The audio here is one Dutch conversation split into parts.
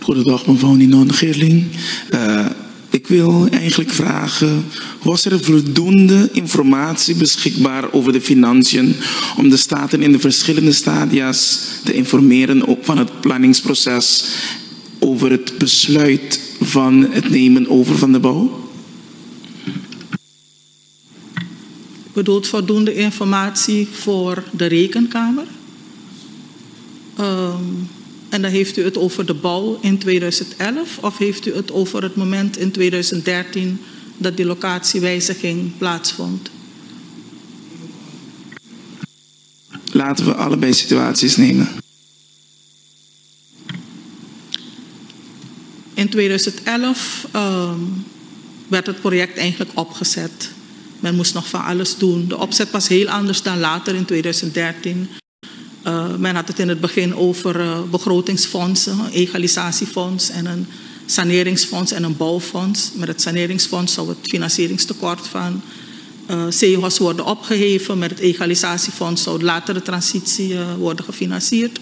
Goedendag mevrouw Ninon Geerling. Ik wil eigenlijk vragen, was er voldoende informatie beschikbaar over de financiën om de staten in de verschillende stadia's te informeren ook van het planningsproces over het besluit van het nemen over van de bouw? Bedoelt voldoende informatie voor de rekenkamer? En dan heeft u het over de bouw in 2011 of heeft u het over het moment in 2013 dat die locatiewijziging plaatsvond? Laten we allebei situaties nemen. In 2011 werd het project eigenlijk opgezet. Men moest nog van alles doen. De opzet was heel anders dan later in 2013. Men had het in het begin over begrotingsfondsen, een egalisatiefonds en een saneringsfonds en een bouwfonds. Met het saneringsfonds zou het financieringstekort van CEHOS worden opgeheven. Met het egalisatiefonds zou de latere transitie worden gefinancierd.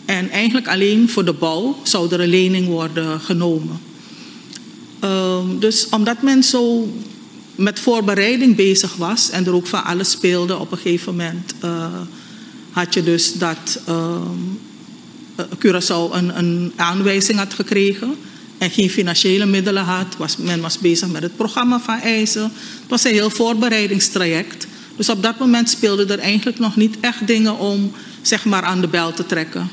En eigenlijk alleen voor de bouw zou er een lening worden genomen. Dus omdat men zo met voorbereiding bezig was en er ook van alles speelde, op een gegeven moment had je dus dat Curaçao een aanwijzing had gekregen en geen financiële middelen had. Men was bezig met het programma van eisen. Het was een heel voorbereidingstraject. Dus op dat moment speelden er eigenlijk nog niet echt dingen om zeg maar aan de bel te trekken.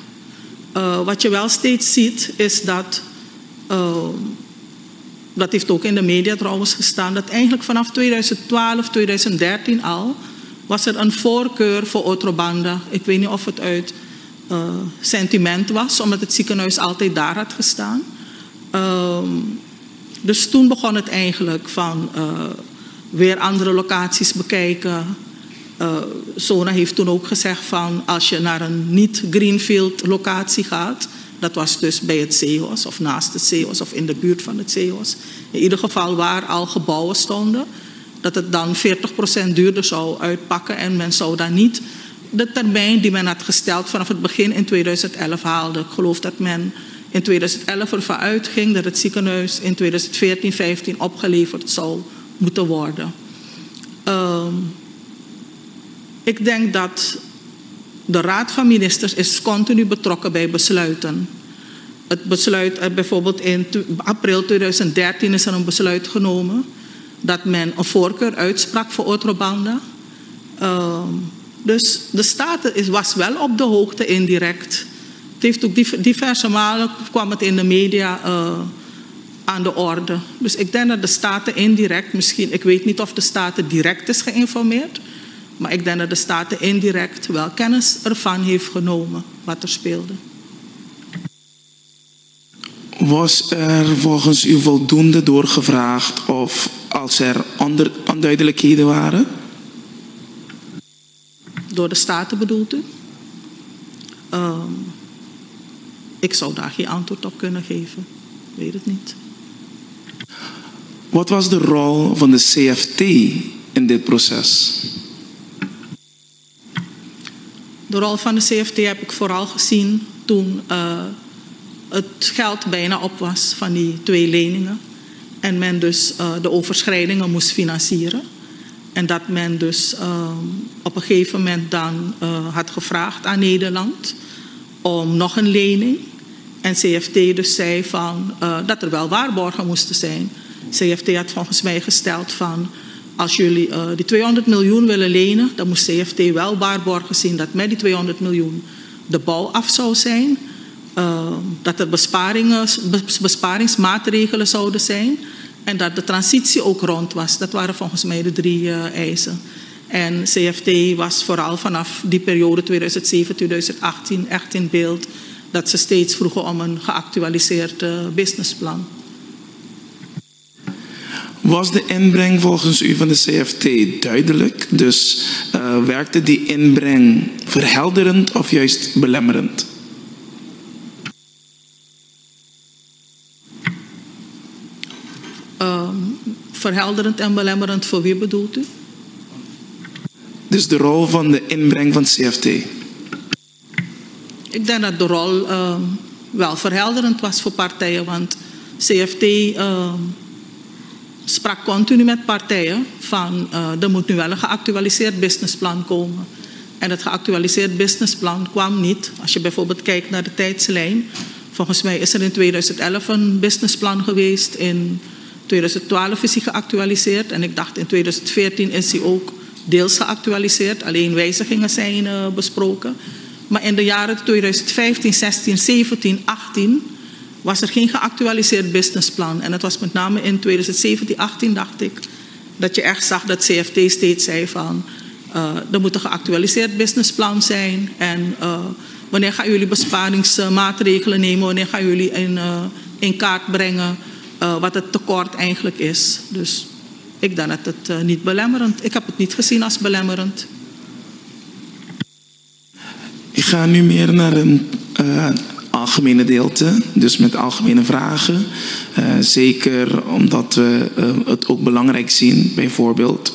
Wat je wel steeds ziet is dat, dat heeft ook in de media trouwens gestaan, dat eigenlijk vanaf 2012, 2013 al was er een voorkeur voor Otrobanda. Ik weet niet of het uit sentiment was, omdat het ziekenhuis altijd daar had gestaan. Dus toen begon het eigenlijk van weer andere locaties bekijken. Sona heeft toen ook gezegd van als je naar een niet-greenfield locatie gaat, dat was dus bij het CEHOS of naast het CEHOS of in de buurt van het CEHOS. In ieder geval waar al gebouwen stonden, dat het dan 40% duurder zou uitpakken en men zou dan niet de termijn die men had gesteld vanaf het begin in 2011 haalde. Ik geloof dat men in 2011 ervan uitging dat het ziekenhuis in 2014, 2015 opgeleverd zou moeten worden. Ik denk dat de Raad van Ministers is continu betrokken bij besluiten. Het besluit, bijvoorbeeld in april 2013 is er een besluit genomen dat men een voorkeur uitsprak voor Otrobanda. Dus de Staten was wel op de hoogte indirect. Het heeft ook diverse malen kwam het in de media aan de orde. Dus ik denk dat de Staten indirect, misschien, ik weet niet of de Staten direct is geïnformeerd, maar ik denk dat de Staten indirect wel kennis ervan heeft genomen wat er speelde. Was er volgens u voldoende doorgevraagd of als er onduidelijkheden waren? Door de Staten bedoelt u? Ik zou daar geen antwoord op kunnen geven. Ik weet het niet. Wat was de rol van de CFT in dit proces? De rol van de CFT heb ik vooral gezien toen het geld bijna op was van die 2 leningen. En men dus de overschrijdingen moest financieren. En dat men dus op een gegeven moment dan had gevraagd aan Nederland om nog een lening. En CFT dus zei van, dat er wel waarborgen moesten zijn. CFT had volgens mij gesteld van, als jullie die 200 miljoen willen lenen, dan moest CFT wel waarborgen zien dat met die 200 miljoen de bouw af zou zijn. Dat er besparingsmaatregelen zouden zijn. En dat de transitie ook rond was. Dat waren volgens mij de 3 eisen. En CFT was vooral vanaf die periode 2007-2018 echt in beeld dat ze steeds vroegen om een geactualiseerd businessplan. Was de inbreng volgens u van de CFT duidelijk? Dus werkte die inbreng verhelderend of juist belemmerend? Verhelderend en belemmerend voor wie bedoelt u? Dus de rol van de inbreng van CFT? Ik denk dat de rol wel verhelderend was voor partijen. Want CFT sprak continu met partijen van er moet nu wel een geactualiseerd businessplan komen. En het geactualiseerd businessplan kwam niet. Als je bijvoorbeeld kijkt naar de tijdslijn. Volgens mij is er in 2011 een businessplan geweest. In 2012 is hij geactualiseerd. En ik dacht in 2014 is hij ook deels geactualiseerd. Alleen wijzigingen zijn besproken. Maar in de jaren 2015, 16, 17, 18 was er geen geactualiseerd businessplan. En het was met name in 2017, 18 dacht ik, dat je echt zag dat CFT steeds zei van er moet een geactualiseerd businessplan zijn. En wanneer gaan jullie besparingsmaatregelen nemen? Wanneer gaan jullie in kaart brengen wat het tekort eigenlijk is? Dus ik denk dat het niet belemmerend. Ik heb het niet gezien als belemmerend. Ik ga nu meer naar een algemene deelte, dus met algemene vragen. Zeker omdat we het ook belangrijk zien, bijvoorbeeld.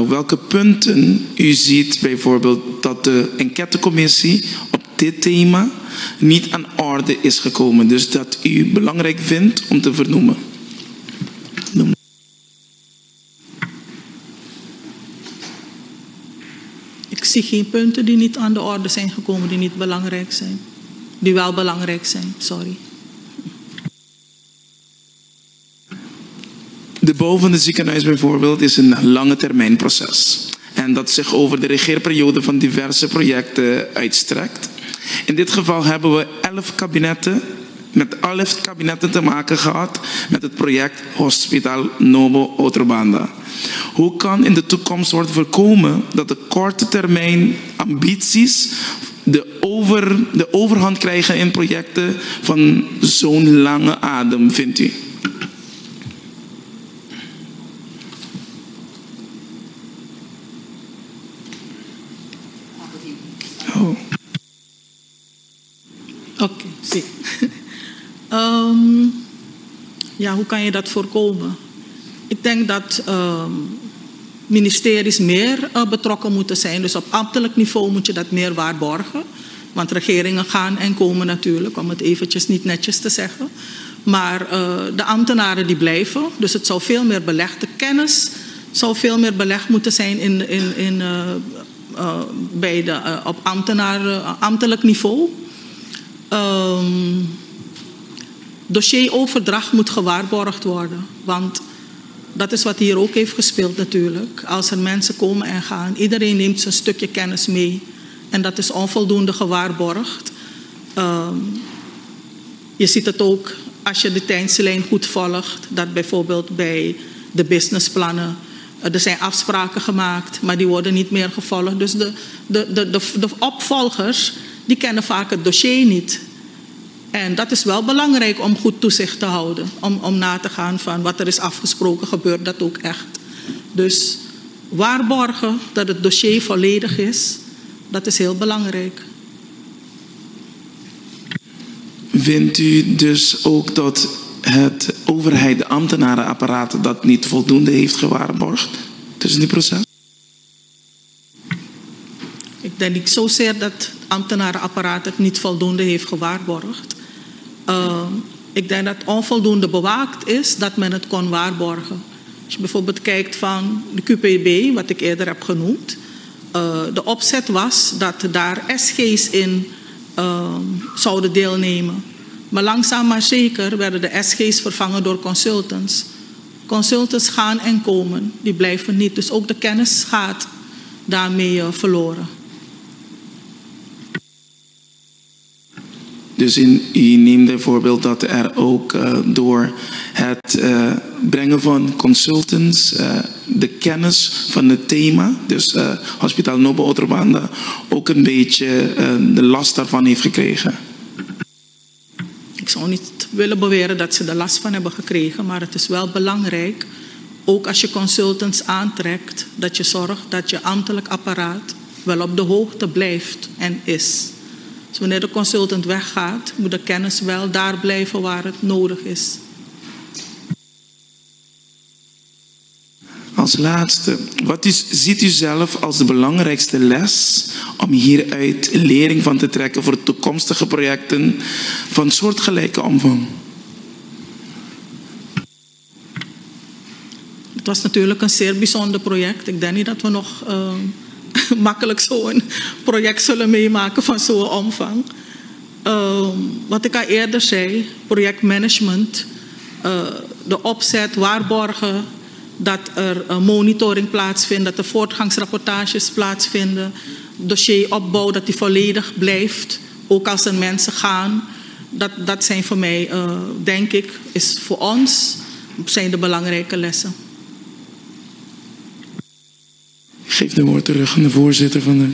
Welke punten u ziet bijvoorbeeld dat de enquêtecommissie op dit thema niet aan orde is gekomen. Dus dat u belangrijk vindt om te vernoemen. Ik zie geen punten die niet aan de orde zijn gekomen, die niet belangrijk zijn. Die wel belangrijk zijn, sorry. De bouw van het ziekenhuis bijvoorbeeld is een lange termijn proces. En dat zich over de regeerperiode van diverse projecten uitstrekt. In dit geval hebben we 11 kabinetten te maken gehad met het project Hospital Novo Outrobanda. Hoe kan in de toekomst worden voorkomen dat de korte termijn ambities de overhand krijgen in projecten van zo'n lange adem, vindt u? Oh. Oké, zie. Ja, hoe kan je dat voorkomen? Ik denk dat ministeries meer betrokken moeten zijn. Dus op ambtelijk niveau moet je dat meer waarborgen. Want regeringen gaan en komen natuurlijk, om het eventjes niet netjes te zeggen. Maar de ambtenaren die blijven. Dus het zou veel meer belegd. De kennis zou veel meer belegd moeten zijn op ambtelijk niveau. Dossieroverdracht moet gewaarborgd worden. Want dat is wat hier ook heeft gespeeld natuurlijk. Als er mensen komen en gaan, iedereen neemt zijn stukje kennis mee. En dat is onvoldoende gewaarborgd. Je ziet het ook als je de tijdslijn goed volgt. Dat bijvoorbeeld bij de businessplannen, er zijn afspraken gemaakt, maar die worden niet meer gevolgd. Dus de opvolgers, die kennen vaak het dossier niet. En dat is wel belangrijk om goed toezicht te houden. Om na te gaan van wat er is afgesproken, gebeurt dat ook echt. Dus waarborgen dat het dossier volledig is, dat is heel belangrijk. Vindt u dus ook dat het overheid, de ambtenarenapparaat, dat niet voldoende heeft gewaarborgd tussen die proces? Ik denk niet zozeer dat het ambtenarenapparaat het niet voldoende heeft gewaarborgd. Ik denk dat onvoldoende bewaakt is dat men het kon waarborgen. Als je bijvoorbeeld kijkt van de QPB, wat ik eerder heb genoemd. De opzet was dat daar SG's in zouden deelnemen. Maar langzaam maar zeker werden de SG's vervangen door consultants. Consultants gaan en komen, die blijven niet. Dus ook de kennis gaat daarmee verloren. Dus u neemt bijvoorbeeld dat er ook door het brengen van consultants de kennis van het thema, dus Hospital Novo Outrobanda, ook een beetje de last daarvan heeft gekregen? Ik zou niet willen beweren dat ze er last van hebben gekregen, maar het is wel belangrijk, ook als je consultants aantrekt, dat je zorgt dat je ambtelijk apparaat wel op de hoogte blijft en is. Dus wanneer de consultant weggaat, moet de kennis wel daar blijven waar het nodig is. als laatste, ziet u zelf als de belangrijkste les om hieruit lering van te trekken voor toekomstige projecten van soortgelijke omvang? Het was natuurlijk een zeer bijzonder project. Ik denk niet dat we nog makkelijk zo'n project zullen meemaken van zo'n omvang. Wat ik al eerder zei, projectmanagement, de opzet, waarborgen dat er monitoring plaatsvindt, dat er voortgangsrapportages plaatsvinden, dossieropbouw, dat die volledig blijft, ook als er mensen gaan. Dat zijn voor mij, denk ik, is voor ons, zijn de belangrijke lessen. Ik geef de woord terug aan de voorzitter van de